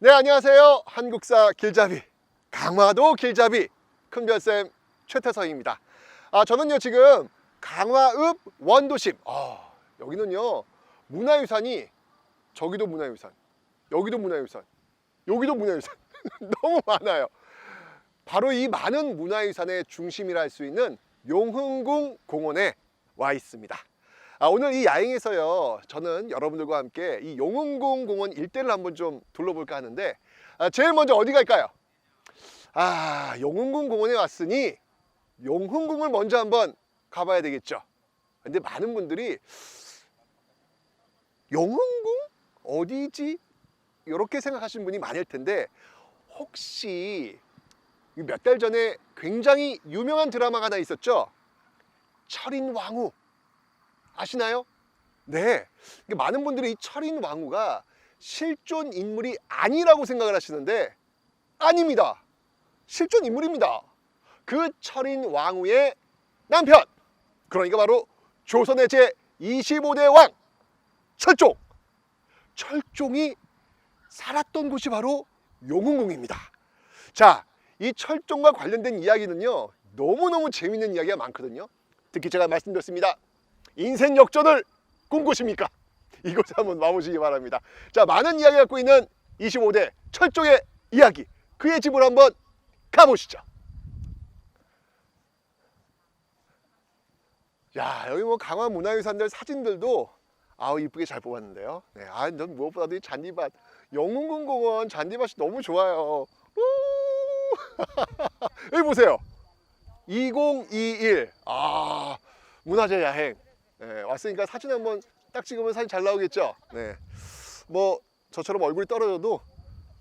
네, 안녕하세요. 한국사 길잡이, 강화도 길잡이 큰별쌤 최태성입니다. 저는요 지금 강화읍 원도심, 여기는요 문화유산이, 저기도 문화유산, 여기도 문화유산, 여기도 문화유산 너무 많아요. 바로 이 많은 문화유산의 중심이라 할 수 있는 용흥궁 공원에 와 있습니다. 오늘 이 야행에서요 저는 여러분들과 함께 이 용흥궁 공원 일대를 한번 좀 둘러볼까 하는데, 제일 먼저 어디 갈까요? 용흥궁 공원에 왔으니 용흥궁을 먼저 한번 가봐야 되겠죠. 근데 많은 분들이 용흥궁? 어디지? 이렇게 생각하시는 분이 많을 텐데, 혹시 몇 달 전에 굉장히 유명한 드라마가 하나 있었죠? 철인왕후 아시나요? 네, 많은 분들이 이 철인왕후가 실존 인물이 아니라고 생각을 하시는데 아닙니다. 실존 인물입니다. 그 철인왕후의 남편, 그러니까 바로 조선의 제25대 왕 철종, 철종이 살았던 곳이 바로 용흥궁입니다. 자, 이 철종과 관련된 이야기는요 너무너무 재밌는 이야기가 많거든요. 특히 제가 말씀드렸습니다, 인생 역전을 꿈꾸십니까? 이곳에 한번 와보시기 바랍니다. 자, 많은 이야기 갖고 있는 25대 철종의 이야기, 그의 집으로 한번 가보시죠. 야, 여기 뭐 강화 문화유산들 사진들도 이쁘게 잘 뽑았는데요. 네, 전 무엇보다도 이 잔디밭, 용흥궁 공원 잔디밭이 너무 좋아요. 여기 보세요. 2021 문화재 야행. 네, 왔으니까 사진 한번 딱 찍으면 사진 잘 나오겠죠. 네, 뭐 저처럼 얼굴이 떨어져도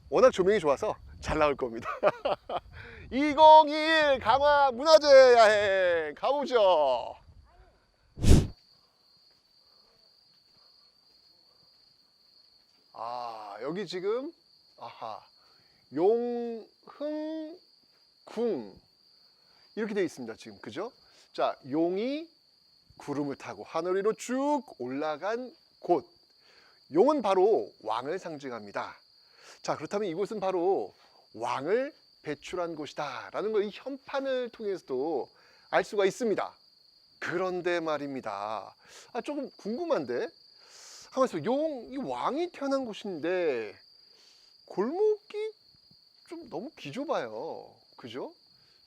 워낙 조명이 좋아서 잘 나올 겁니다. 2021 강화 문화재 야행 가보죠. 여기 지금 용흥궁 이렇게 되어 있습니다. 지금 그죠? 자, 용이 구름을 타고 하늘 위로 쭉 올라간 곳, 용은 바로 왕을 상징합니다. 자, 그렇다면 이곳은 바로 왕을 배출한 곳이다 라는 걸 이 현판을 통해서도 알 수가 있습니다. 그런데 말입니다, 조금 궁금한데, 가만있어. 이 왕이 태어난 곳인데 골목이 좀 너무 기좁아요. 그죠?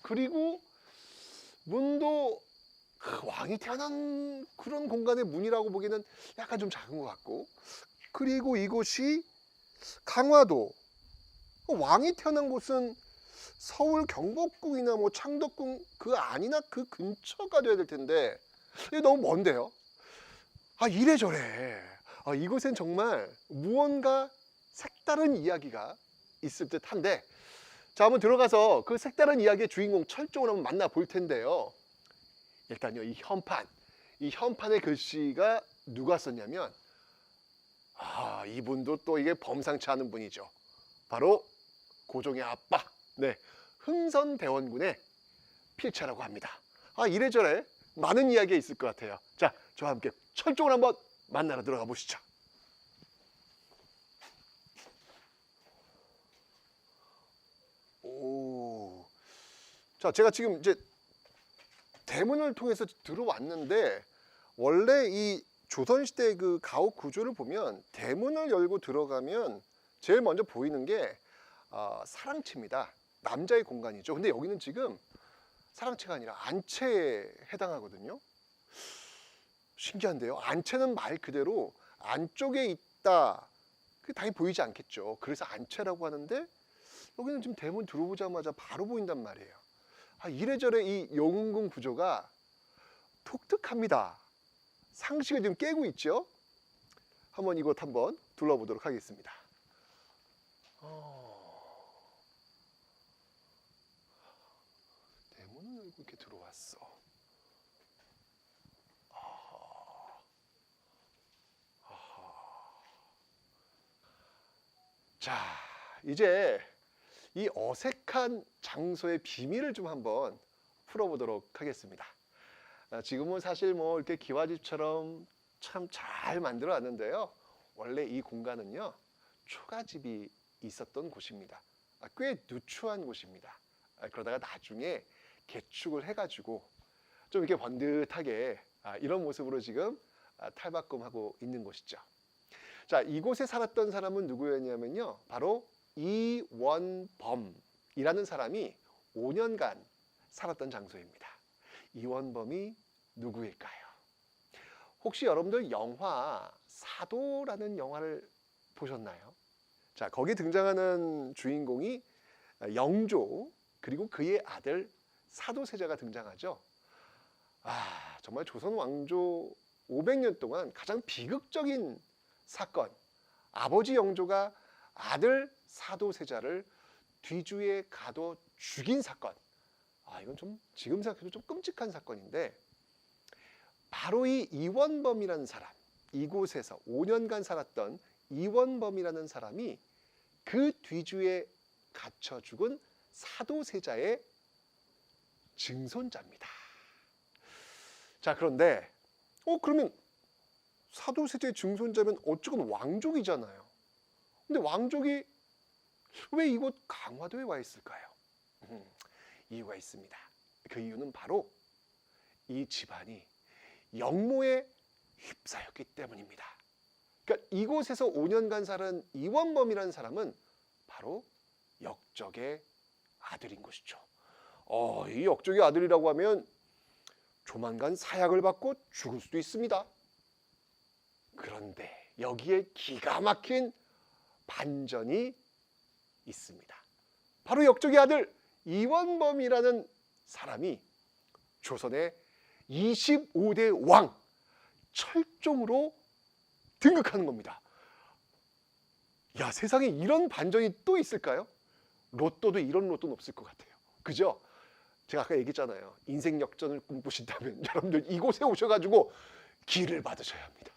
그리고 문도 왕이 태어난 그런 공간의 문이라고 보기에는 약간 좀 작은 것 같고, 그리고 이곳이 강화도, 왕이 태어난 곳은 서울 경복궁이나 뭐 창덕궁 그 안이나 그 근처가 돼야 될 텐데 이게 너무 먼데요. 이래저래 이곳엔 정말 무언가 색다른 이야기가 있을 듯한데, 자, 한번 들어가서 그 색다른 이야기의 주인공 철종을 한번 만나볼 텐데요. 일단요, 이 현판의 글씨가 누가 썼냐면 이분도 또 이게 범상치 않은 분이죠. 바로 고종의 아빠, 네, 흥선대원군의 필자라고 합니다. 이래저래 많은 이야기가 있을 것 같아요. 자, 저와 함께 철종을 한번 만나러 들어가 보시죠. 자, 제가 지금 이제 대문을 통해서 들어왔는데, 원래 이 조선시대 그 가옥 구조를 보면 대문을 열고 들어가면 제일 먼저 보이는 게 사랑채입니다. 남자의 공간이죠. 근데 여기는 지금 사랑채가 아니라 안채에 해당하거든요. 신기한데요. 안채는 말 그대로 안쪽에 있다, 그게 당연히 보이지 않겠죠. 그래서 안채라고 하는데, 여기는 지금 대문 들어오자마자 바로 보인단 말이에요. 이래저래 이 용흥궁 구조가 독특합니다. 상식을 지금 깨고 있죠. 한번 이곳 한번 둘러보도록 하겠습니다. 대문을 열고 이렇게 들어왔어. 자, 이제 이 어색한 장소의 비밀을 좀 한번 풀어보도록 하겠습니다. 지금은 사실 뭐 이렇게 기와집처럼 참 잘 만들어 놨는데요. 원래 이 공간은요 초가집이 있었던 곳입니다. 꽤 누추한 곳입니다. 그러다가 나중에 개축을 해가지고 좀 이렇게 번듯하게 이런 모습으로 지금 탈바꿈하고 있는 곳이죠. 자, 이곳에 살았던 사람은 누구였냐면요, 바로 이원범이라는 사람이 5년간 살았던 장소입니다. 이원범이 누구일까요? 혹시 여러분들 영화 사도라는 영화를 보셨나요? 자, 거기 등장하는 주인공이 영조 그리고 그의 아들 사도세자가 등장하죠. 정말 조선 왕조 500년 동안 가장 비극적인 사건, 아버지 영조가 아들 사도세자를 뒤주에 가둬 죽인 사건. 이건 좀 지금 생각해도 좀 끔찍한 사건인데, 바로 이 이원범이라는 사람, 이곳에서 5년간 살았던 이원범이라는 사람이 그 뒤주에 갇혀 죽은 사도세자의 증손자입니다. 자, 그런데 그러면 사도세자의 증손자면 어쨌건 왕족이잖아요. 근데 왕족이 왜 이곳 강화도에 와 있을까요? 이유가 있습니다. 그 이유는 바로 이 집안이 영모에 휩싸였기 때문입니다. 그러니까 이곳에서 5년간 살은 이원범이라는 사람은 바로 역적의 아들인 것이죠. 이 역적의 아들이라고 하면 조만간 사약을 받고 죽을 수도 있습니다. 그런데 여기에 기가 막힌 반전이 있습니다. 바로 역적의 아들 이원범이라는 사람이 조선의 25대 왕 철종으로 등극하는 겁니다. 야, 세상에 이런 반전이 또 있을까요? 로또도 이런 로또는 없을 것 같아요. 그죠? 제가 아까 얘기했잖아요. 인생 역전을 꿈꾸신다면 여러분들 이곳에 오셔가지고 기를 받으셔야 합니다.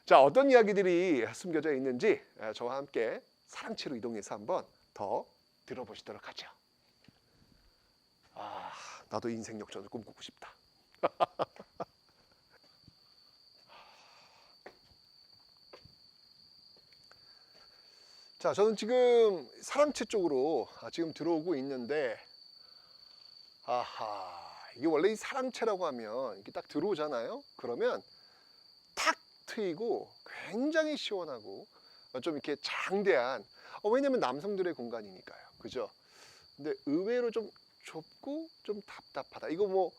자, 어떤 이야기들이 숨겨져 있는지 저와 함께 사랑채로 이동해서 한번 더 들어보시도록 하죠. 나도 인생 역전을 꿈꾸고 싶다. 자, 저는 지금 사랑채 쪽으로 지금 들어오고 있는데, 이게 원래 이 사랑채라고 하면 이렇게 딱 들어오잖아요. 그러면 탁 트이고 굉장히 시원하고 좀 이렇게 장대한, 왜냐면 남성들의 공간이니까요. 그죠? 근데 의외로 좀 좁고 좀 답답하다. 이거 뭐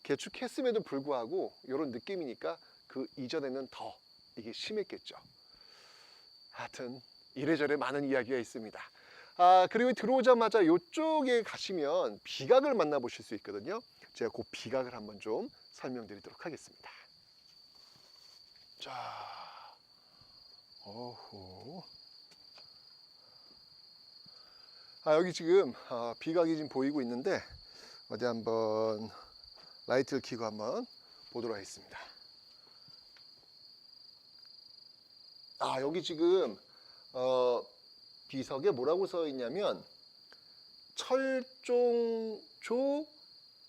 개축했음에도 불구하고 이런 느낌이니까 그 이전에는 더 이게 심했겠죠. 하여튼 이래저래 많은 이야기가 있습니다. 그리고 들어오자마자 이쪽에 가시면 비각을 만나보실 수 있거든요. 제가 그 비각을 한번 좀 설명드리도록 하겠습니다. 자, 여기 지금 비각이 지금 보이고 있는데, 어디 한번 라이트를 켜고 한번 보도록 하겠습니다. 여기 지금 비석에 뭐라고 써 있냐면 철종조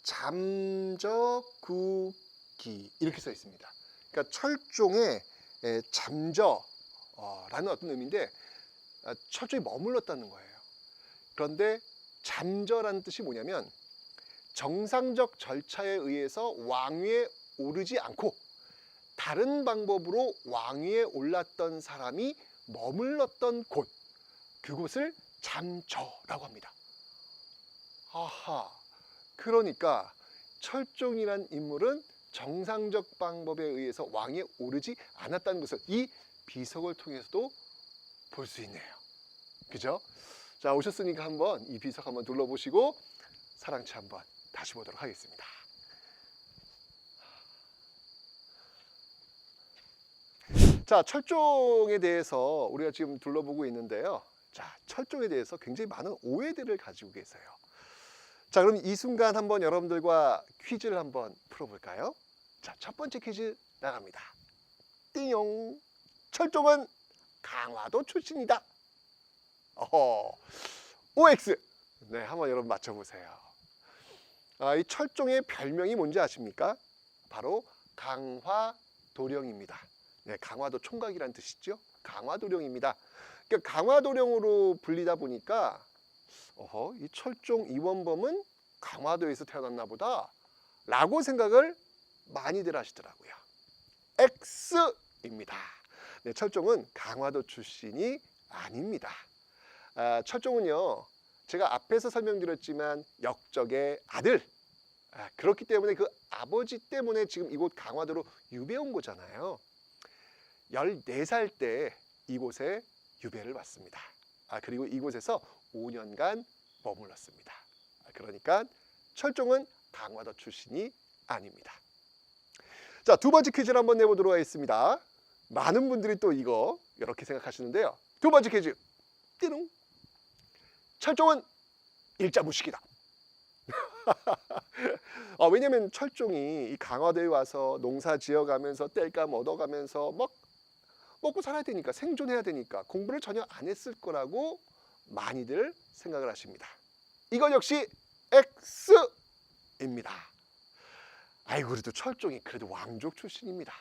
잠저구기 이렇게 써 있습니다. 그러니까 철종의 잠저라는 어떤 의미인데, 철종이 머물렀다는 거예요. 그런데 잠저라는 뜻이 뭐냐면 정상적 절차에 의해서 왕위에 오르지 않고 다른 방법으로 왕위에 올랐던 사람이 머물렀던 곳, 그곳을 잠저라고 합니다. 그러니까 철종이란 인물은 정상적 방법에 의해서 왕위에 오르지 않았다는 것을 이 비석을 통해서도 볼 수 있네요. 그죠? 자, 오셨으니까 한번 이 비석 한번 둘러보시고 사랑채 한번 다시 보도록 하겠습니다. 자, 철종에 대해서 우리가 지금 둘러보고 있는데요. 자, 철종에 대해서 굉장히 많은 오해들을 가지고 계세요. 자, 그럼 이 순간 한번 여러분들과 퀴즈를 한번 풀어볼까요? 자, 첫 번째 퀴즈 나갑니다. 띵용. 철종은 강화도 출신이다. OX. 네, 한번 여러분 맞춰보세요. 이 철종의 별명이 뭔지 아십니까? 바로 강화도령입니다. 네, 강화도 총각이란 뜻이죠. 강화도령입니다. 그러니까 강화도령으로 불리다 보니까 이 철종 이원범은 강화도에서 태어났나 보다 라고 생각을 많이들 하시더라고요. X입니다. 네, 철종은 강화도 출신이 아닙니다. 철종은요, 제가 앞에서 설명드렸지만 역적의 아들, 그렇기 때문에 그 아버지 때문에 지금 이곳 강화도로 유배 온 거잖아요. 14살 때 이곳에 유배를 왔습니다. 그리고 이곳에서 5년간 머물렀습니다. 그러니까 철종은 강화도 출신이 아닙니다. 자, 두 번째 퀴즈를 한번 내보도록 하겠습니다. 많은 분들이 또 이렇게 생각하시는데요. 두 번째 퀴즈. 띠롱. 철종은 일자무식이다. 왜냐면 철종이 이 강화도에 와서 농사 지어가면서 땔감 얻어가면서 먹고 살아야 되니까, 생존해야 되니까 공부를 전혀 안 했을 거라고 많이들 생각을 하십니다. 이건 역시 X입니다. 그래도 철종이 그래도 왕족 출신입니다.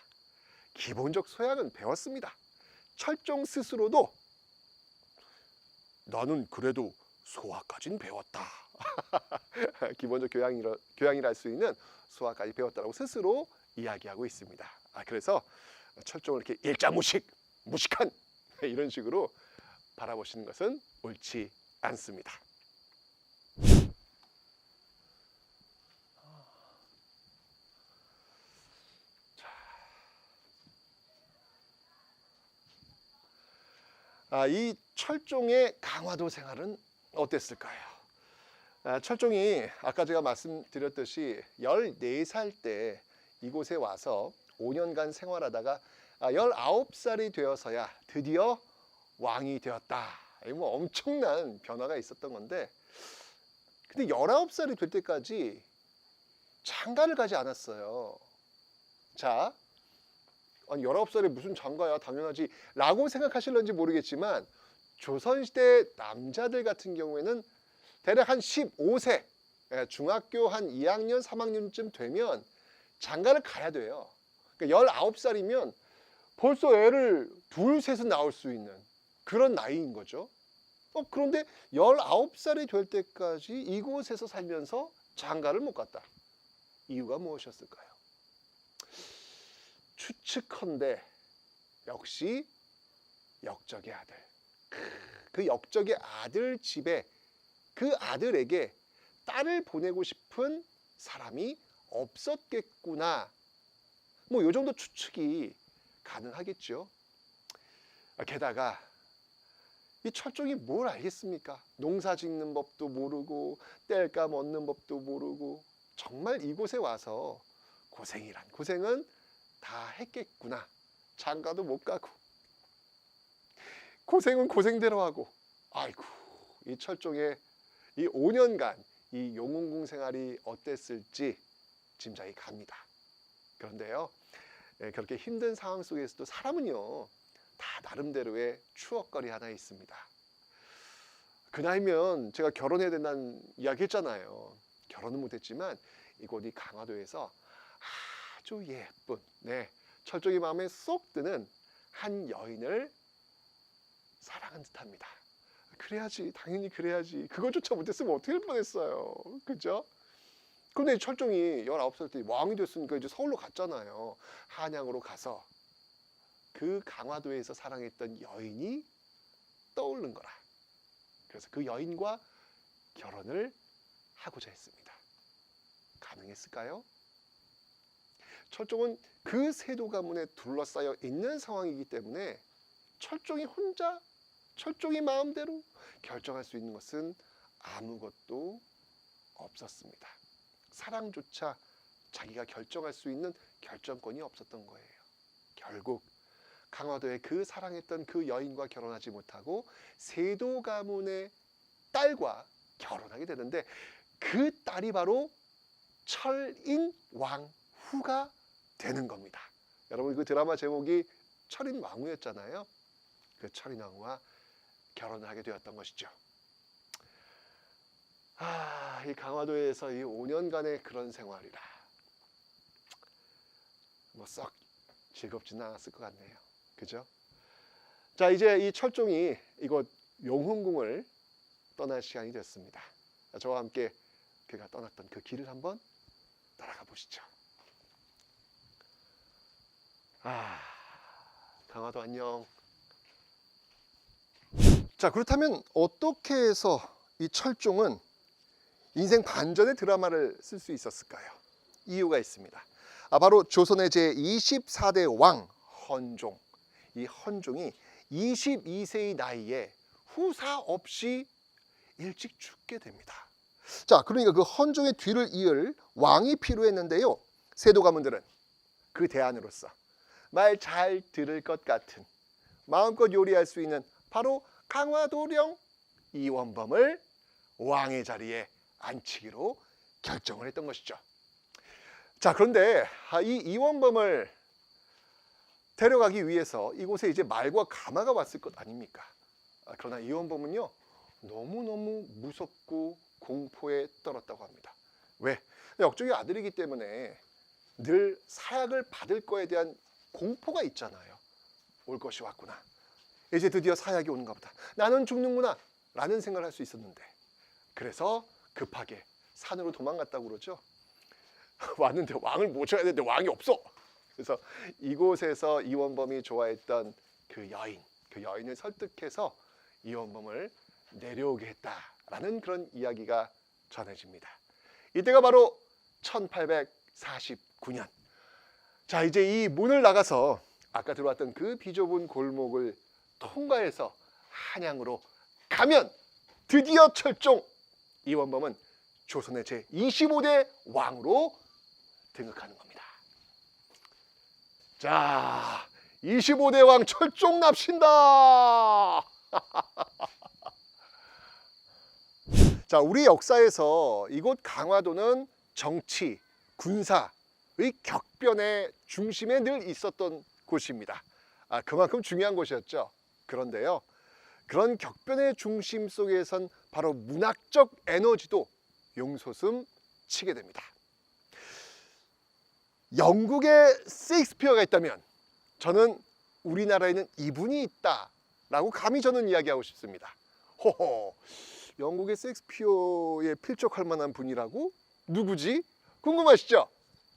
기본적 소양은 배웠습니다. 철종 스스로도 나는 그래도 소화까지는 배웠다. 기본적 교양이라 할 수 있는 소화까지 배웠다라고 스스로 이야기하고 있습니다. 그래서 철종을 이렇게 일자무식, 무식한 이런 식으로 바라보시는 것은 옳지 않습니다. 이 철종의 강화도 생활은 어땠을까요? 철종이 아까 제가 말씀드렸듯이 14살 때 이곳에 와서 5년간 생활하다가 19살이 되어서야 드디어 왕이 되었다. 뭐 엄청난 변화가 있었던 건데, 근데 19살이 될 때까지 장가를 가지 않았어요. 자, 19살에 무슨 장가야, 당연하지 라고 생각하실런지 모르겠지만, 조선시대 남자들 같은 경우에는 대략 한 15세, 중학교 한 2학년, 3학년쯤 되면 장가를 가야 돼요. 그러니까 19살이면 벌써 애를 둘, 셋은 낳을 수 있는 그런 나이인 거죠. 그런데 19살이 될 때까지 이곳에서 살면서 장가를 못 갔다. 이유가 무엇이었을까요? 추측컨대 역시 역적의 아들. 그 역적의 아들 집에 그 아들에게 딸을 보내고 싶은 사람이 없었겠구나. 뭐 요 정도 추측이 가능하겠죠. 게다가 이 철종이 뭘 알겠습니까? 농사 짓는 법도 모르고 땔감 얻는 법도 모르고 정말 이곳에 와서 고생이란 고생은 다 했겠구나. 장가도 못 가고 고생은 고생대로 하고, 아이고, 이 철종의 이 5년간 이 용궁궁 생활이 어땠을지 짐작이 갑니다. 그런데요, 그렇게 힘든 상황 속에서도 사람은요, 다 나름대로의 추억거리 하나 있습니다. 그 나이면 제가 결혼해야 된다는 이야기 했잖아요. 결혼은 못했지만 이곳 이 강화도에서 아주 예쁜, 철종이 마음에 쏙 드는 한 여인을 사랑한 듯합니다. 그래야지, 당연히 그래야지. 그것조차 못했으면 어떻게 할 뻔했어요. 그죠? 근데 철종이 19살 때 왕이 됐으니까 이제 서울로 갔잖아요. 한양으로 가서 그 강화도에서 사랑했던 여인이 떠오른 거라. 그래서 그 여인과 결혼을 하고자 했습니다. 가능했을까요? 철종은 그 세도 가문에 둘러싸여 있는 상황이기 때문에 철종이 혼자, 철종이 마음대로 결정할 수 있는 것은 아무것도 없었습니다. 사랑조차 자기가 결정할 수 있는 결정권이 없었던 거예요. 결국 강화도에 그 사랑했던 그 여인과 결혼하지 못하고 세도 가문의 딸과 결혼하게 되는데, 그 딸이 바로 철인왕후가 되는 겁니다. 여러분, 그 드라마 제목이 철인왕후였잖아요. 그 철인왕후와 결혼을 하게 되었던 것이죠. 이 강화도에서 이 5년간의 그런 생활이라 뭐 썩 즐겁지는 않았을 것 같네요. 그죠? 자, 이제 이 철종이 이곳 용흥궁을 떠날 시간이 됐습니다. 저와 함께 그가 떠났던 그 길을 한번 따라가 보시죠. 강화도 안녕. 자, 그렇다면 어떻게 해서 이 철종은 인생 반전의 드라마를 쓸 수 있었을까요? 이유가 있습니다. 바로 조선의 제24대 왕 헌종. 이 헌종이 22세의 나이에 후사 없이 일찍 죽게 됩니다. 자, 그러니까 그 헌종의 뒤를 이을 왕이 필요했는데요. 세도 가문들은 그 대안으로서 말 잘 들을 것 같은, 마음껏 요리할 수 있는 바로 강화도령 이원범을 왕의 자리에 앉히기로 결정을 했던 것이죠. 자, 그런데 이 이원범을 데려가기 위해서 이곳에 이제 말과 가마가 왔을 것 아닙니까? 그러나 이원범은요, 너무너무 무섭고 공포에 떨었다고 합니다. 왜? 역적의 아들이기 때문에 늘 사약을 받을 거에 대한 공포가 있잖아요. 올 것이 왔구나. 이제 드디어 사약이 오는가 보다. 나는 죽는구나 라는 생각을 할 수 있었는데, 그래서 급하게 산으로 도망갔다고 그러죠. 왔는데 왕을 모셔야 되는데 왕이 없어. 그래서 이곳에서 이원범이 좋아했던 그 여인을 설득해서 이원범을 내려오게 했다라는 그런 이야기가 전해집니다. 이때가 바로 1849년. 자, 이제 이 문을 나가서 아까 들어왔던 그 비좁은 골목을 통과해서 한양으로 가면 드디어 철종 이원범은 조선의 제25대 왕으로 등극하는 겁니다. 자, 25대 왕 철종 납신다. 자, 우리 역사에서 이곳 강화도는 정치, 군사의 격변의 중심에 늘 있었던 곳입니다. 그만큼 중요한 곳이었죠. 그런데요, 그런 격변의 중심 속에선 바로 문학적 에너지도 용솟음 치게 됩니다. 영국에 셰익스피어가 있다면 저는 우리나라에는 이분이 있다라고 감히 저는 이야기하고 싶습니다. 호호, 영국의 셰익스피어에 필적할 만한 분이라고? 누구지? 궁금하시죠?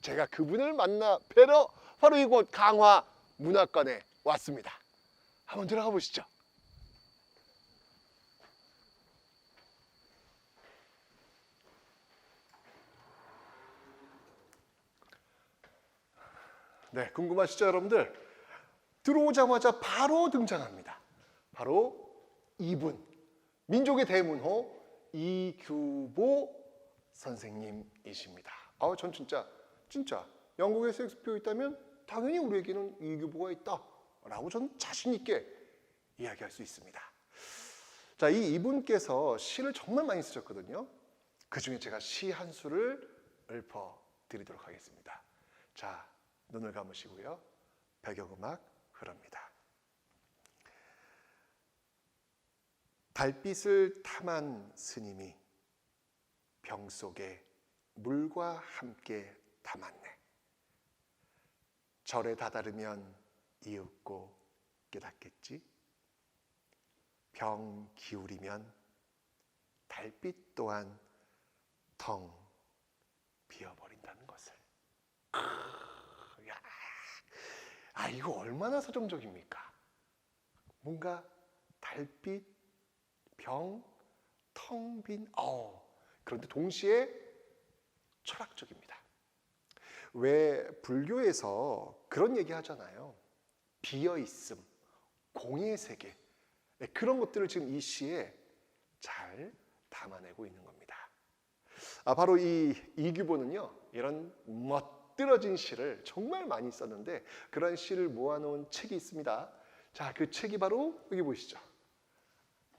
제가 그분을 만나 뵈러 바로 이곳 강화 문학관에 왔습니다. 한번 들어가 보시죠. 네, 궁금하시죠, 여러분들? 들어오자마자 바로 등장합니다. 바로 이분, 민족의 대문호 이규보 선생님이십니다. 전 진짜 영국에 셰익스피어 있다면 당연히 우리에게는 이규보가 있다라고 저는 자신 있게 이야기할 수 있습니다. 자, 이분께서 시를 정말 많이 쓰셨거든요. 그 중에 제가 시 한 수를 읊어드리도록 하겠습니다. 자, 눈을 감으시고요. 배경음악 흐릅니다. 달빛을 탐한 스님이 병 속에 물과 함께 담았네. 절에 다다르면 이윽고 깨닫겠지. 병 기울이면 달빛 또한 텅 비어버린다는 것을. 이거 얼마나 서정적입니까? 뭔가 달빛, 병, 텅 빈, 그런데 동시에 철학적입니다. 왜 불교에서 그런 얘기 하잖아요. 비어있음, 공의 세계. 그런 것들을 지금 이 시에 잘 담아내고 있는 겁니다. 바로 이 이규보는요, 이런 멋들어진 시를 정말 많이 썼는데 그런 시를 모아놓은 책이 있습니다. 자, 그 책이 바로 여기 보시죠.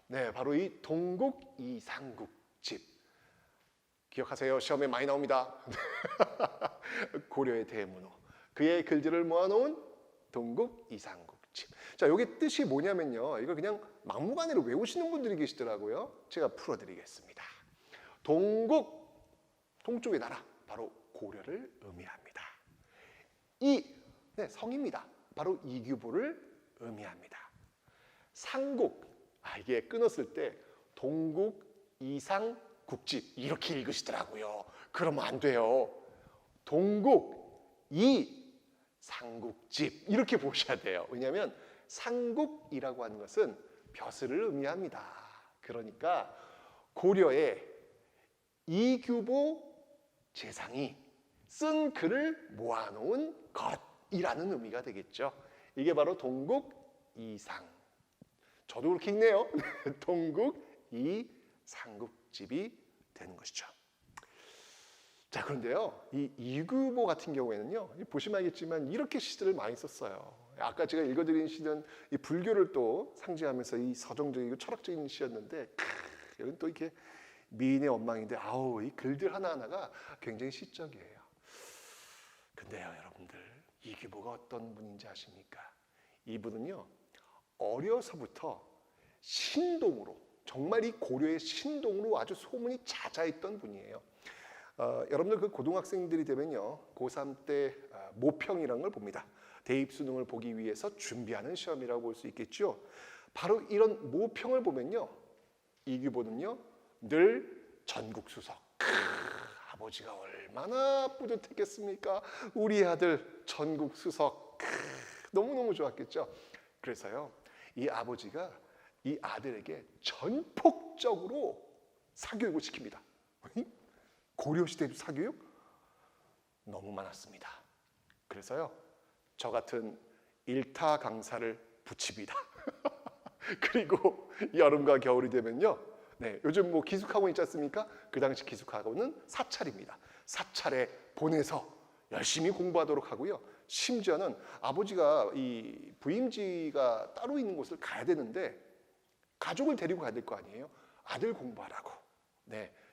네, 바로 이 동국 이상국집. 기억하세요? 시험에 많이 나옵니다. 고려의 대문호. 그의 글들을 모아놓은 동국 이상국집. 자, 여기 뜻이 뭐냐면요, 이거 그냥 막무가내로 외우시는 분들이 계시더라고요. 제가 풀어드리겠습니다. 동국, 동쪽의 나라, 바로 고려를 의미합니다. 네, 성입니다. 바로 이규보를 의미합니다. 상국, 이게 끊었을 때 동국 이상 국집 이렇게 읽으시더라고요. 그러면 안 돼요. 동국 이 상국집 이렇게 보셔야 돼요. 왜냐하면 상국이라고 하는 것은 벼슬을 의미합니다. 그러니까 고려의 이규보 재상이 쓴 글을 모아놓은 것이라는 의미가 되겠죠. 이게 바로 동국 이상. 저도 그렇게 읽네요. 동국 이상국집이 되는 것이죠. 자, 그런데요, 이 이규보 같은 경우에는요, 보시면 알겠지만 이렇게 시들을 많이 썼어요. 아까 제가 읽어드린 시는 이 불교를 또 상징하면서 이 서정적이고 철학적인 시였는데, 여기는 또 이렇게 미인의 원망인데, 이 글들 하나하나가 굉장히 시적이에요. 근데요, 여러분들, 이규보가 어떤 분인지 아십니까? 이분은요, 어려서부터 신동으로, 정말 이 고려의 신동으로 아주 소문이 자자했던 분이에요. 여러분들 그 고등학생들이 되면요, 고3 때 모평이라는 걸 봅니다. 대입 수능을 보기 위해서 준비하는 시험이라고 볼 수 있겠죠. 바로 이런 모평을 보면요, 이규보는요 늘 전국수석. 아버지가 얼마나 뿌듯했겠습니까? 우리 아들 전국수석. 너무너무 좋았겠죠. 그래서요, 이 아버지가 이 아들에게 전폭적으로 사교육을 시킵니다. 고려시대도 사교육? 너무 많았습니다. 그래서요, 저 같은 일타 강사를 붙입니다. 그리고 여름과 겨울이 되면요, 요즘 뭐 기숙학원 있지 않습니까? 그 당시 기숙학원은 사찰입니다. 사찰에 보내서 열심히 공부하도록 하고요. 심지어는 아버지가 이 부임지가 따로 있는 곳을 가야 되는데 가족을 데리고 가야 될 거 아니에요. 아들 공부하라고.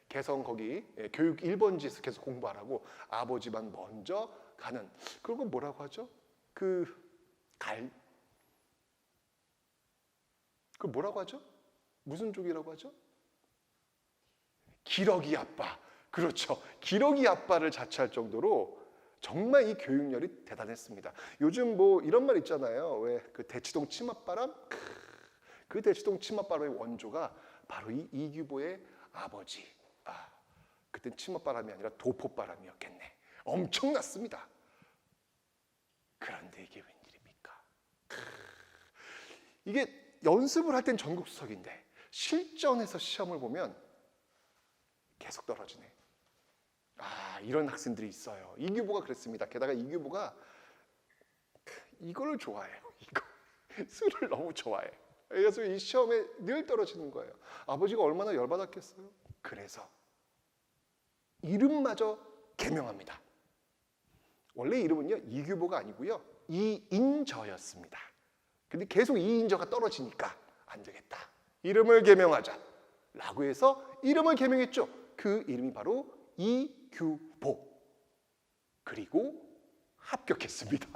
개성 거기 교육 1번지에서 계속 공부하라고 아버지만 먼저 가는. 그리고 뭐라고 하죠? 그 뭐라고 하죠? 무슨 족이라고 하죠? 기러기 아빠. 그렇죠. 기러기 아빠를 자처할 정도로 정말 이 교육열이 대단했습니다. 요즘 뭐 이런 말 있잖아요. 왜 그 대치동 치맛바람? 그 대치동 치맛바람의 원조가 바로 이 이규보의 아버지. 그땐 치맛바람이 아니라 도포바람이었겠네. 엄청났습니다. 그런데 이게 웬일입니까? 이게 연습을 할 땐 전국수석인데 실전에서 시험을 보면 계속 떨어지네. 이런 학생들이 있어요. 이규보가 그랬습니다. 게다가 이규보가 이거를 좋아해요. 술을 너무 좋아해. 그래서 이 시험에 늘 떨어지는 거예요. 아버지가 얼마나 열받았겠어요. 그래서 이름마저 개명합니다. 원래 이름은요, 이규보가 아니고요, 이인저였습니다. 근데 계속 이인저가 떨어지니까 안 되겠다. 이름을 개명하자 라고 해서 이름을 개명했죠. 그 이름이 바로 이규보. 그리고 합격했습니다.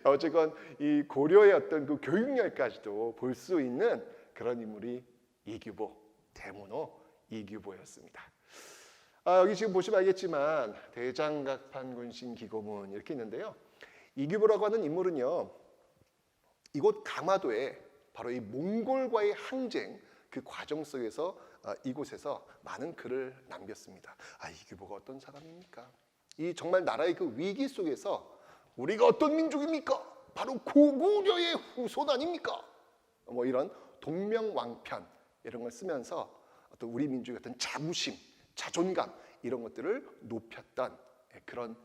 어쨌건 이 고려의 어떤 그 교육열까지도 볼 수 있는 그런 인물이 이규보, 대문호 이규보였습니다. 여기 지금 보시면 알겠지만 대장각판군신 기고문 이렇게 있는데요. 이규보라고 하는 인물은요, 이곳 강화도에 바로 이 몽골과의 항쟁 그 과정 속에서 이곳에서 많은 글을 남겼습니다. 이규보가 어떤 사람입니까? 이 정말 나라의 그 위기 속에서 우리가 어떤 민족입니까? 바로 고구려의 후손 아닙니까? 뭐 이런 동명왕편 이런 걸 쓰면서 어떤 우리 민족의 어떤 자부심, 자존감 이런 것들을 높였던 그런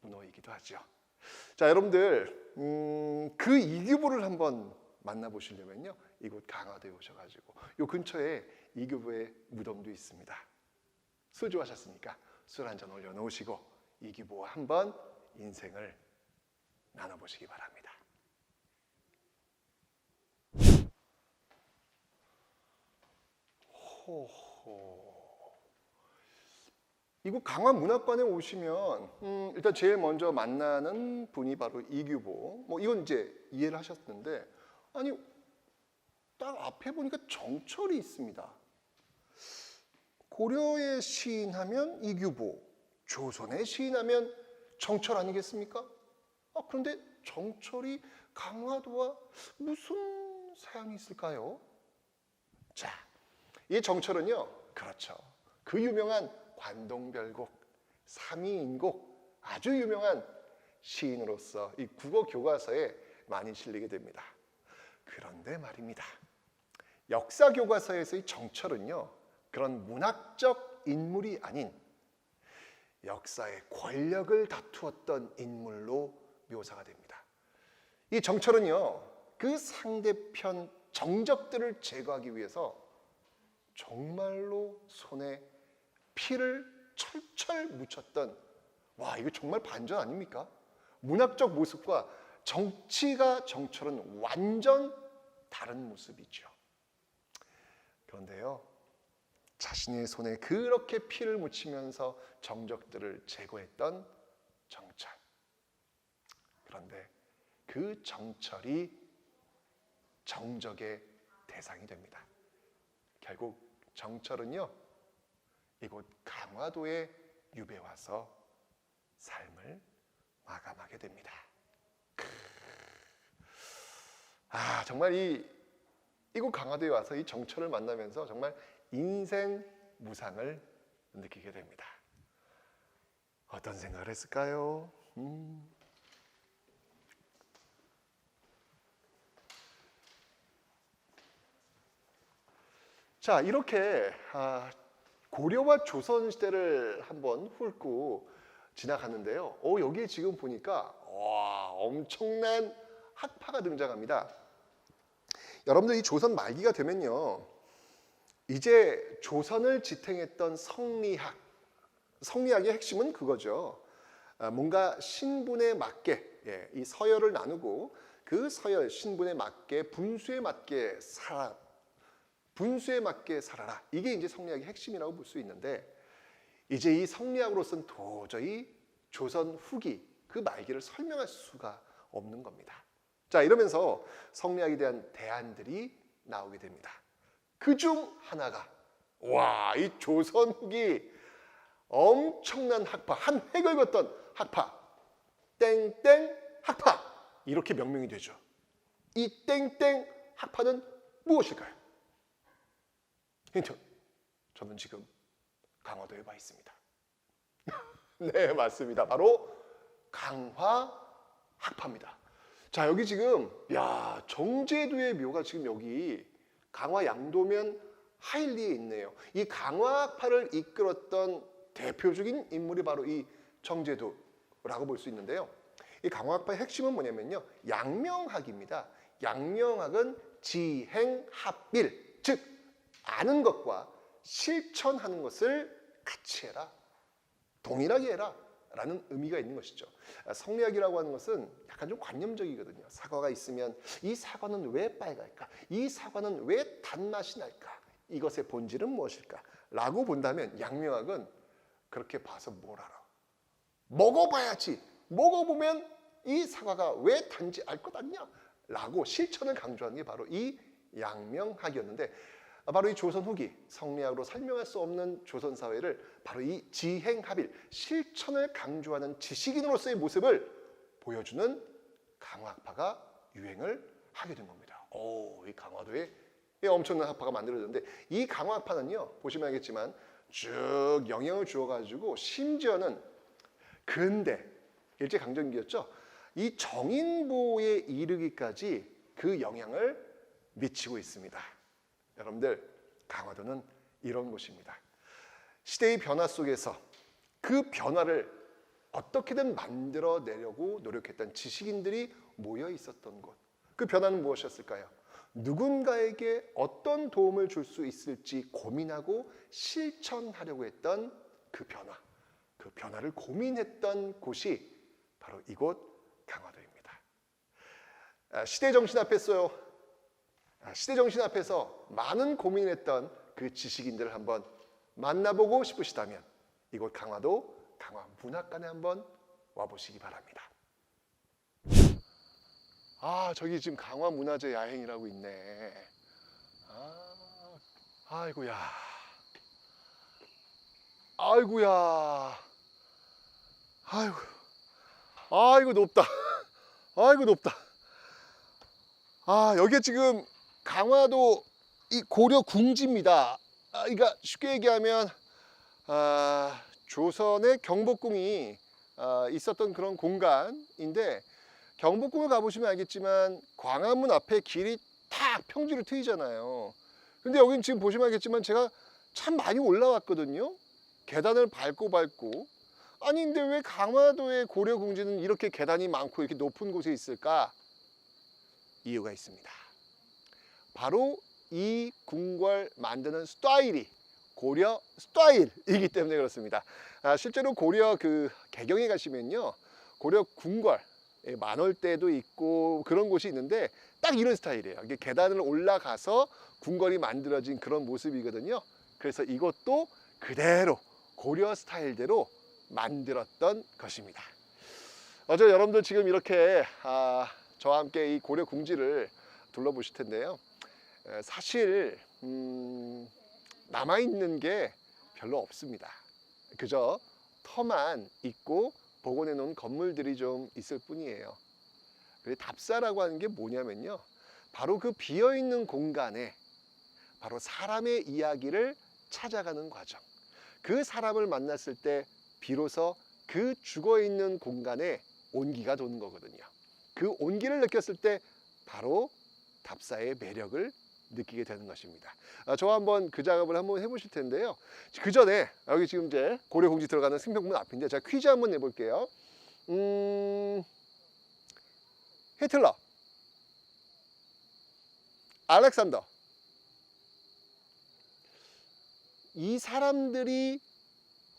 문호이기도 하죠. 자, 여러분들 그 이규보를 한번 만나보시려면요, 이곳 강화도에 오셔가지고 요 근처에 이규보의 무덤도 있습니다. 술 좋아하셨습니까? 술 한 잔 올려놓으시고 이규보와 한번 인생을 나눠보시기 바랍니다. 이곳 강화문학관에 오시면 일단 제일 먼저 만나는 분이 바로 이규보. 뭐 이건 이제 이해를 하셨는데, 아니 딱 앞에 보니까 정철이 있습니다. 고려의 시인하면 이규보, 조선의 시인하면 정철 아니겠습니까? 그런데 정철이 강화도와 무슨 사연이 있을까요? 자, 이 정철은요, 그렇죠. 그 유명한 관동별곡, 삼이인곡, 아주 유명한 시인으로서 이 국어 교과서에 많이 실리게 됩니다. 그런데 말입니다. 역사 교과서에서 이 정철은요, 그런 문학적 인물이 아닌 역사의 권력을 다투었던 인물로 묘사가 됩니다. 이 정철은요, 그 상대편 정적들을 제거하기 위해서 정말로 손에 피를 철철 묻혔던, 와, 이거 정말 반전 아닙니까? 문학적 모습과 정치가 정철은 완전 다른 모습이죠. 그런데요, 자신의 손에 그렇게 피를 묻히면서 정적들을 제거했던 정철. 그런데 그 정철이 정적의 대상이 됩니다. 결국 정철은요, 이곳 강화도에 유배 와서 삶을 마감하게 됩니다. 정말 이곳 강화도에 와서 이 정철을 만나면서 정말 인생 무상을 느끼게 됩니다. 어떤 생각을 했을까요? 자, 이렇게 고려와 조선 시대를 한번 훑고 지나갔는데요. 여기에 지금 보니까 와, 엄청난 학파가 등장합니다. 여러분들 이 조선 말기가 되면요, 이제 조선을 지탱했던 성리학의 핵심은 그거죠. 뭔가 신분에 맞게, 이 서열을 나누고 그 서열, 신분에 맞게, 분수에 맞게 살아라. 이게 이제 성리학의 핵심이라고 볼 수 있는데, 이제 이 성리학으로서는 도저히 조선 후기 그 말기를 설명할 수가 없는 겁니다. 자, 이러면서 성리학에 대한 대안들이 나오게 됩니다. 그중 하나가, 와, 이 조선 후기 엄청난 학파, 한 획을 걷던 학파, 땡땡 학파, 이렇게 명명이 되죠. 이 땡땡 학파는 무엇일까요? 힌트, 저는 지금 강화도에 와 있습니다. 네, 맞습니다. 바로 강화학파입니다. 자, 여기 지금 정제도의 묘가 지금 여기 강화 양도면 하일리에 있네요. 이 강화학파를 이끌었던 대표적인 인물이 바로 이 정제도라고 볼 수 있는데요. 이 강화학파의 핵심은 뭐냐면요, 양명학입니다. 양명학은 지행합일, 즉 아는 것과 실천하는 것을 같이 해라, 동일하게 해라 라는 의미가 있는 것이죠. 성리학이라고 하는 것은 약간 좀 관념적이거든요. 사과가 있으면 이 사과는 왜 빨갈까? 이 사과는 왜 단맛이 날까? 이것의 본질은 무엇일까? 라고 본다면 양명학은 그렇게 봐서 뭘 알아? 먹어봐야지. 먹어보면 이 사과가 왜 단지 알 것 아니냐? 라고 실천을 강조하는 게 바로 이 양명학이었는데, 바로 이 조선 후기 성리학으로 설명할 수 없는 조선 사회를 바로 이 지행합일, 실천을 강조하는 지식인으로서의 모습을 보여주는 강화학파가 유행을 하게 된 겁니다. 이 강화도에 엄청난 학파가 만들어졌는데, 이 강화학파는요, 보시면 알겠지만 쭉 영향을 주어가지고 심지어는 근대 일제강점기였죠. 이 정인보에 이르기까지 그 영향을 미치고 있습니다. 여러분들, 강화도는 이런 곳입니다. 시대의 변화 속에서 그 변화를 어떻게든 만들어내려고 노력했던 지식인들이 모여 있었던 곳. 그 변화는 무엇이었을까요? 누군가에게 어떤 도움을 줄 수 있을지 고민하고 실천하려고 했던 그 변화. 그 변화를 고민했던 곳이 바로 이곳 강화도입니다. 시대 정신 앞에서 많은 고민을 했던 그 지식인들을 한번 만나보고 싶으시다면 이곳 강화도 강화문학관에 한번 와보시기 바랍니다. 저기 지금 강화문화재 야행이라고 있네. 아이고야. 아이고 높다. 여기에 지금 강화도 이 고려 궁지입니다. 그러니까 쉽게 얘기하면 조선의 경복궁이 있었던 그런 공간인데, 경복궁을 가보시면 알겠지만 광화문 앞에 길이 탁 평지로 트이잖아요. 근데 여긴 지금 보시면 알겠지만 제가 참 많이 올라왔거든요. 계단을 밟고 아니 근데 왜 강화도의 고려궁지는 이렇게 계단이 많고 이렇게 높은 곳에 있을까? 이유가 있습니다. 바로 이 궁궐 만드는 스타일이 고려 스타일이기 때문에 그렇습니다. 실제로 고려 그 개경에 가시면요, 고려 궁궐 만월대도 있고 그런 곳이 있는데 딱 이런 스타일이에요. 이게 계단을 올라가서 궁궐이 만들어진 그런 모습이거든요. 그래서 이것도 그대로 고려 스타일대로 만들었던 것입니다. 어제 여러분들 지금 이렇게 저와 함께 이 고려 궁지를 둘러보실 텐데요. 사실 남아있는 게 별로 없습니다. 그저 터만 있고 복원해 놓은 건물들이 좀 있을 뿐이에요. 답사라고 하는 게 뭐냐면요, 바로 그 비어있는 공간에 바로 사람의 이야기를 찾아가는 과정, 그 사람을 만났을 때 비로소 그 죽어있는 공간에 온기가 도는 거거든요. 그 온기를 느꼈을 때 바로 답사의 매력을 느끼게 되는 것입니다. 저와 한번 그 작업을 한번 해보실 텐데요. 그 전에 여기 지금 이제 고려궁지 들어가는 승평문 앞인데 제가 퀴즈 한번 내볼게요. 히틀러, 알렉산더, 이 사람들이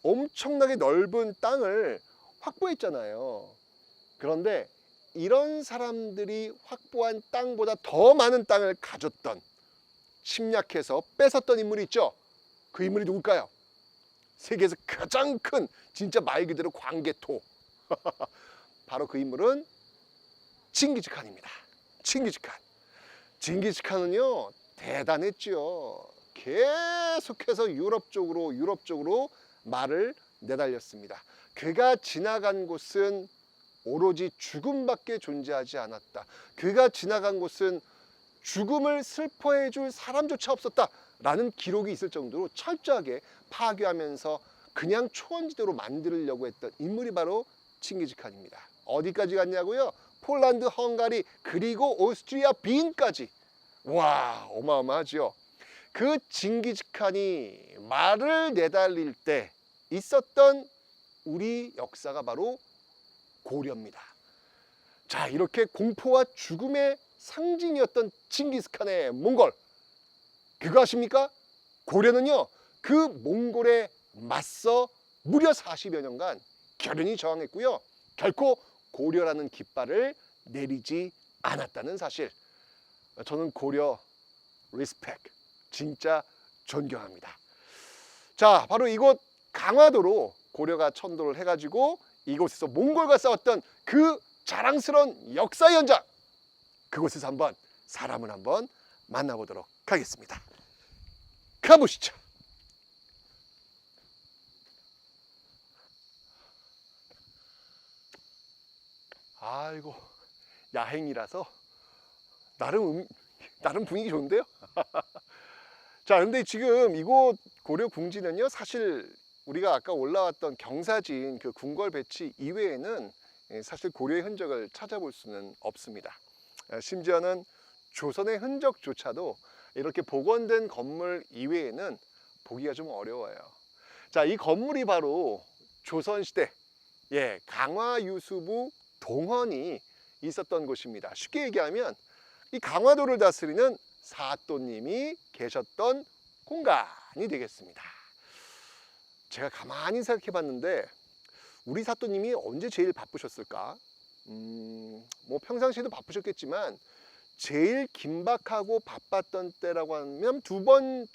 엄청나게 넓은 땅을 확보했잖아요. 그런데 이런 사람들이 확보한 땅보다 더 많은 땅을 가졌던, 침략해서 뺏었던 인물이 있죠. 그 인물이 누굴까요? 세계에서 가장 큰 진짜 말 그대로 광개토 바로 그 인물은 칭기즈칸입니다. 칭기즈칸은요 대단했죠. 계속해서 유럽 쪽으로 말을 내달렸습니다. 그가 지나간 곳은 오로지 죽음밖에 존재하지 않았다. 그가 지나간 곳은 죽음을 슬퍼해 줄 사람조차 없었다 라는 기록이 있을 정도로 철저하게 파괴하면서 그냥 초원지대로 만들려고 했던 인물이 바로 칭기즈칸입니다. 어디까지 갔냐고요? 폴란드, 헝가리, 그리고 오스트리아, 빈까지. 와, 어마어마하죠. 그 칭기즈칸이 말을 내달릴 때 있었던 우리 역사가 바로 고려입니다. 자, 이렇게 공포와 죽음의 상징이었던 칭기스칸의 몽골, 그거 아십니까? 고려는요 그 몽골에 맞서 무려 40여 년간 결연히 저항했고요, 결코 고려라는 깃발을 내리지 않았다는 사실. 저는 고려 리스펙, 진짜 존경합니다. 자, 바로 이곳 강화도로 고려가 천도를 해가지고 이곳에서 몽골과 싸웠던 그 자랑스러운 역사 현장, 그곳에서 한번 사람을 한번 만나보도록 하겠습니다. 가보시죠. 아이고, 야행이라서 나름 분위기 좋은데요. 자, 근데 지금 이곳 고려 궁지는요, 사실 우리가 아까 올라왔던 경사진 그 궁궐 배치 이외에는 사실 고려의 흔적을 찾아볼 수는 없습니다. 심지어는 조선의 흔적조차도 이렇게 복원된 건물 이외에는 보기가 좀 어려워요. 자, 이 건물이 바로 조선시대 강화유수부 동헌이 있었던 곳입니다. 쉽게 얘기하면 이 강화도를 다스리는 사또님이 계셨던 공간이 되겠습니다. 제가 가만히 생각해 봤는데 우리 사또님이 언제 제일 바쁘셨을까? 뭐 평상시에도 바쁘셨겠지만 제일 긴박하고 바빴던 때라고 하면 두 번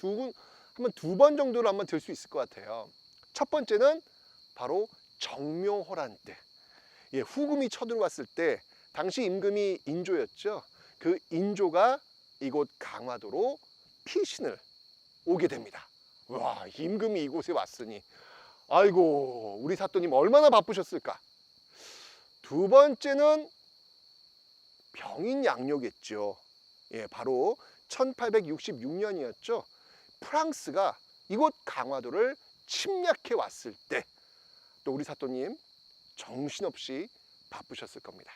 정도로 한번 들 수 있을 것 같아요. 첫 번째는 바로 정묘호란 때, 후금이 쳐들어왔을 때 당시 임금이 인조였죠. 그 인조가 이곳 강화도로 피신을 오게 됩니다. 와, 임금이 이곳에 왔으니 아이고, 우리 사또님 얼마나 바쁘셨을까. 두 번째는 병인 양료겠죠. 바로 1866년이었죠. 프랑스가 이곳 강화도를 침략해 왔을 때 또 우리 사또님 정신없이 바쁘셨을 겁니다.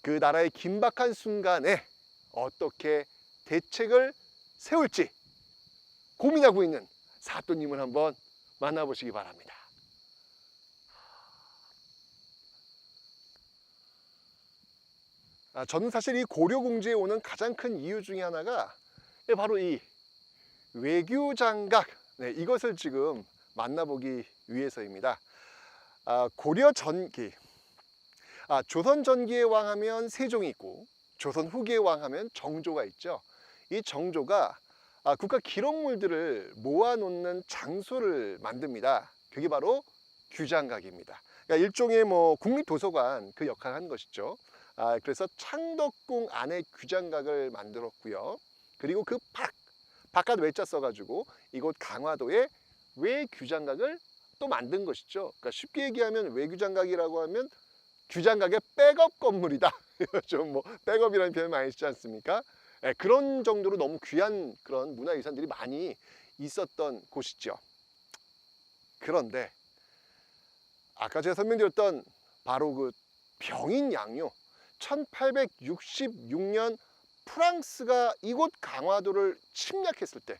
그 나라의 긴박한 순간에 어떻게 대책을 세울지 고민하고 있는 사또님을 한번 만나보시기 바랍니다. 저는 사실 이 고려공주에 오는 가장 큰 이유 중에 하나가 바로 이 외교장각, 이것을 지금 만나보기 위해서입니다. 고려 전기, 조선 전기의 왕 하면 세종이 있고 조선 후기의 왕 하면 정조가 있죠. 이 정조가 국가 기록물들을 모아놓는 장소를 만듭니다. 그게 바로 규장각입니다. 그러니까 일종의 국립도서관 그 역할을 한 것이죠. 그래서 창덕궁 안에 규장각을 만들었고요. 그리고 그 바깥 외자 써가지고 이곳 강화도에 외규장각을 또 만든 것이죠. 그러니까 쉽게 얘기하면 외규장각이라고 하면 규장각의 백업 건물이다. 좀 백업이라는 표현 많이 쓰지 않습니까? 그런 정도로 너무 귀한 그런 문화유산들이 많이 있었던 곳이죠. 그런데 아까 제가 설명드렸던 바로 그 병인양요, 1866년 프랑스가 이곳 강화도를 침략했을 때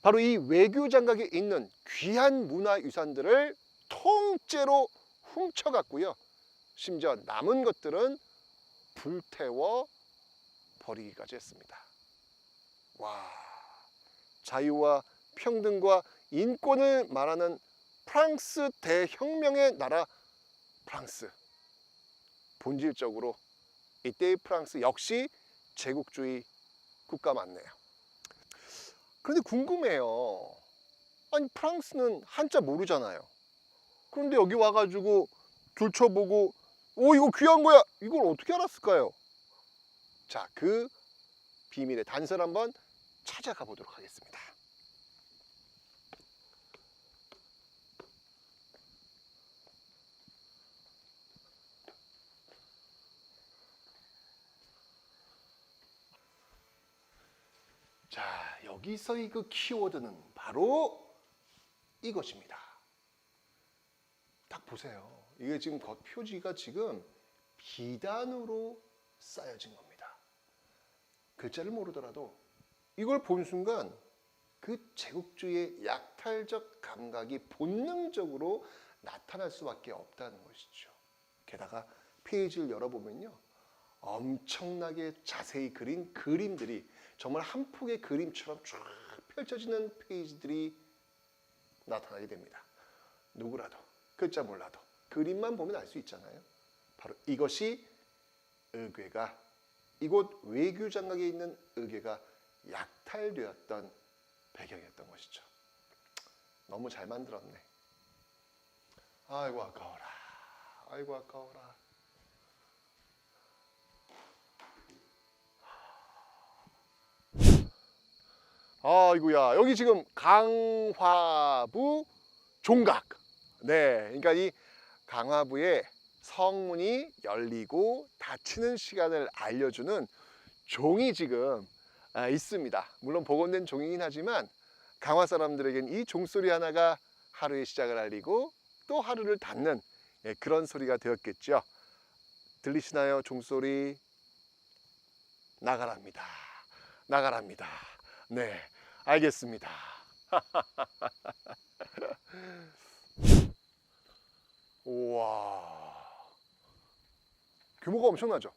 바로 이 외교장각에 있는 귀한 문화유산들을 통째로 훔쳐갔고요. 심지어 남은 것들은 불태워 버리기까지 했습니다. 와, 자유와 평등과 인권을 말하는 프랑스 대혁명의 나라 프랑스. 본질적으로 이때의 프랑스 역시 제국주의 국가 맞네요. 그런데 궁금해요. 아니 프랑스는 한자 모르잖아요. 그런데 여기 와가지고 둘쳐보고 이거 귀한 거야. 이걸 어떻게 알았을까요? 자, 그 비밀의 단서를 한번 찾아가 보도록 하겠습니다. 자, 여기서의 그 키워드는 바로 이것입니다. 딱 보세요. 이게 지금 겉 표지가 지금 비단으로 쌓여진 겁니다. 글자를 모르더라도 이걸 본 순간 그 제국주의의 약탈적 감각이 본능적으로 나타날 수밖에 없다는 것이죠. 게다가 페이지를 열어보면요, 엄청나게 자세히 그린 그림들이 정말 한 폭의 그림처럼 쫙 펼쳐지는 페이지들이 나타나게 됩니다. 누구라도 글자 몰라도 그림만 보면 알 수 있잖아요. 바로 이것이 의궤가, 이곳 외교장각에 있는 의궤가 약탈되었던 배경이었던 것이죠. 너무 잘 만들었네. 아이고 아까워라. 아이고 아까워라. 아이고야, 여기 지금 강화부 종각. 네, 그러니까 이 강화부의 성문이 열리고 닫히는 시간을 알려주는 종이 지금 있습니다. 물론 복원된 종이긴 하지만 강화 사람들에겐 이 종소리 하나가 하루의 시작을 알리고 또 하루를 닫는 그런 소리가 되었겠죠. 들리시나요? 종소리. 나가랍니다. 나가랍니다. 네, 알겠습니다. 우와, 규모가 엄청나죠?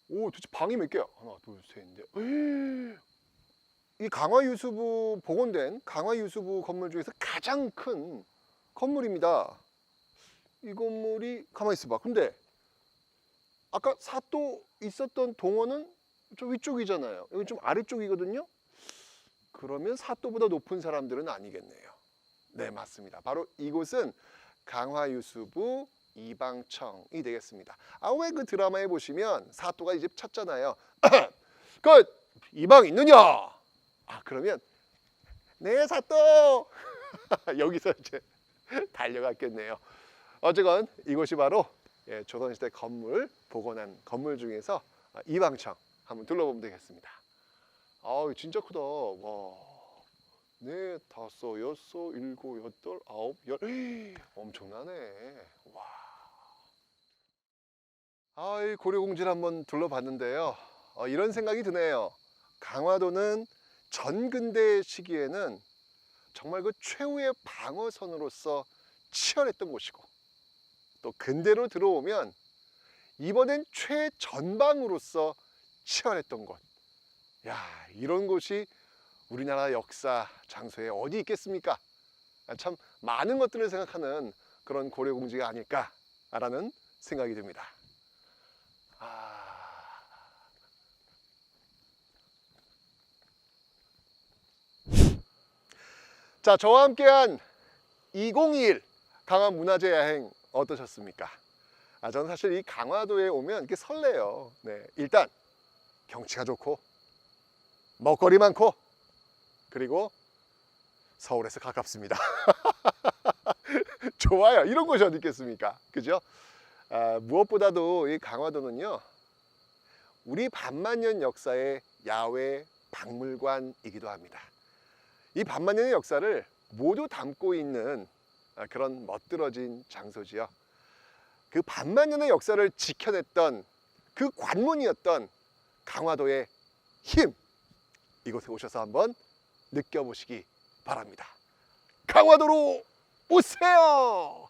도대체 방이 몇 개야? 하나, 둘, 셋, 넷. 이 강화유수부, 복원된 강화유수부 건물 중에서 가장 큰 건물입니다. 이 건물이, 가만히 있어봐. 근데 아까 사또 있었던 동원은 저 위쪽이잖아요. 여기 좀 아래쪽이거든요. 그러면 사또보다 높은 사람들은 아니겠네요. 네, 맞습니다. 바로 이곳은 강화유수부 이방청이 되겠습니다. 왜 그 드라마에 보시면 사또가 이제 찾잖아요. 그 이방 있느냐? 그러면 네, 사또. 여기서 이제 달려갔겠네요. 어쨌건 이곳이 바로 조선시대 건물 복원한 건물 중에서 이방청, 한번 둘러보면 되겠습니다. 아우, 진짜 크다. 와, 네, 다섯, 여섯, 일곱, 여덟, 아홉, 열. 엄청나네. 와. 이 고려공지를 한번 둘러봤는데요. 이런 생각이 드네요. 강화도는 전근대 시기에는 정말 그 최후의 방어선으로서 치열했던 곳이고, 또 근대로 들어오면 이번엔 최전방으로서 치열했던 곳. 야, 이런 곳이 우리나라 역사 장소에 어디 있겠습니까? 참 많은 것들을 생각하는 그런 고려공지가 아닐까라는 생각이 듭니다. 자, 저와 함께한 2021 강화문화재 여행 어떠셨습니까? 저는 사실 이 강화도에 오면 이렇게 설레요. 네, 일단 경치가 좋고 먹거리 많고 그리고 서울에서 가깝습니다. 좋아요. 이런 곳이 어디 있겠습니까? 그죠? 무엇보다도 이 강화도는요, 우리 반만년 역사의 야외 박물관이기도 합니다. 이 반만년의 역사를 모두 담고 있는 그런 멋들어진 장소지요. 그 반만년의 역사를 지켜냈던 그 관문이었던 강화도의 힘, 이곳에 오셔서 한번 느껴보시기 바랍니다. 강화도로 오세요!